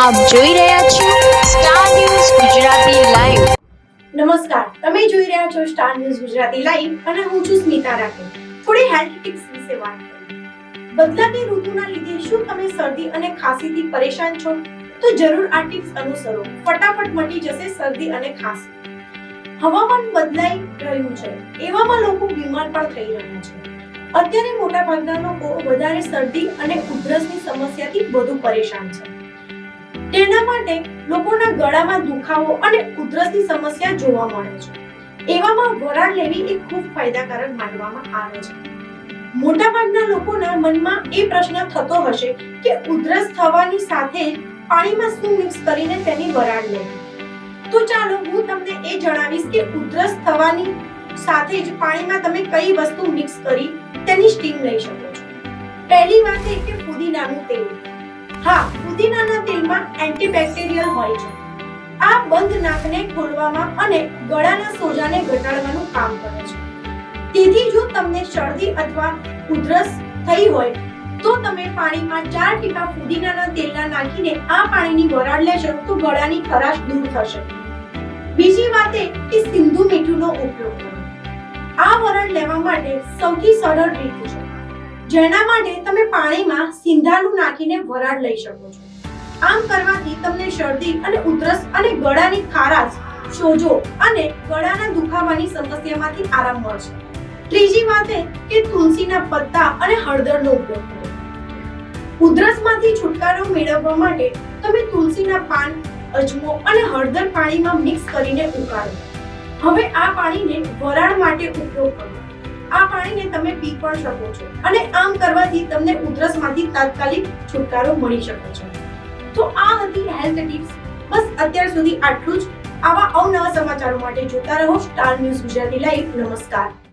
આપ જોઈ રહ્યા છો સ્ટાર ન્યૂઝ ગુજરાતી લાઈવ। નમસ્કાર, તમે જોઈ રહ્યા છો સ્ટાર ન્યૂઝ ગુજરાતી લાઈવ અને હું છું સ્મિતા રાઠોડ। થોડી હેલ્થ ટિપ્સ વિશે વાત કરીએ। બદલાતી ઋતુના લીધે શું તમે શરદી અને ખાંસીથી પરેશાન છો? તો જરૂર આ ટિપ્સ અનુસરો, ફટાફટ મટી જશે શરદી અને ખાંસી। હવામાન બદલાઈ રહ્યું છે, એવામાં લોકો બીમાર પણ થઈ રહ્યા છે। અત્યારે મોટાભાગના લોકો વધારે શરદી અને ઉધરસની સમસ્યાથી વધુ પરેશાન છે। તેના માટે લોકોના ગળામાં દુખાવો અને ઉધરસની સમસ્યા જોવા મળે છે। એવામાં વરાળ લેવી એ ખૂબ ફાયદાકારક માનવામાં આવે છે। મોટાભાગના લોકોના મનમાં એ પ્રશ્ન થતો હશે કે ઉધરસ થવાની સાથે પાણીમાં શું મિક્સ કરીને તેની વરાળ લેવી। તો ચાલો હું તમને એ જણાવીશ કે ઉધરસ થવાની સાથે જ પાણીમાં તમે કઈ વસ્તુ મિક્સ કરી તેની સ્ટીમ લઈ શકો છો। પહેલી વાત એ કે ફુદીનાનું તેલ। હા, ફુદીનાના તેલમાં એન્ટીબેક્ટેરિયલ હોય છે। આ બંધ નાકને ખોલવામાં અને ગળાના સોજાને ઘટાડવાનું કામ કરે છે। તેથી જો તમને શરદી અથવા ઉધરસ થઈ હોય તો તમે પાણીમાં 4 ટીપા ફુદીનાના તેલના નાખીને આ પાણીની વરાળ લેશો તો ગળાની ખરાશ દૂર થશે। બીજી વાત એ કે સિંધુ મીઠુંનો ઉપયોગ કરો। આ વરાળ લેવા માટે સૌથી સરળ રીત છે, જેના માટે તમે પાણીમાં સિંધાલું નાખીને વરાળ લઈ શકો છો। આમ કરવાથી તમને શરદી અને ઉધરસ અને ગળાની ખારાશ, સોજો અને ગળાના દુખાવાની સમસ્યામાંથી આરામ મળશે। ત્રીજી વાત એ કે તુલસીના પત્તા અને હળદરનો ઉપયોગ કરો। ઉધરસમાંથી છુટકારો મેળવવા માટે તમે તુલસીના પાન, અજમો અને હળદર પાણીમાં મિક્સ કરીને ઉકાળો। હવે આ પાણીને વરાળ માટે ઉપયોગ કરો। આ પાણીને તમે પી પણ શકો છો અને આમ કરવાથી તમને ઉધરસમાંથી તાત્કાલિક છુટકારો મળી શકે છે। તો આ હતી હેલ્થ ટિપ્સ। બસ અત્યાર સુધી આટલું જ। આવા અવનવા સમાચારો માટે જોતા રહો સ્ટાર ન્યૂઝ ગુજરાતી લાઈવ। નમસ્કાર।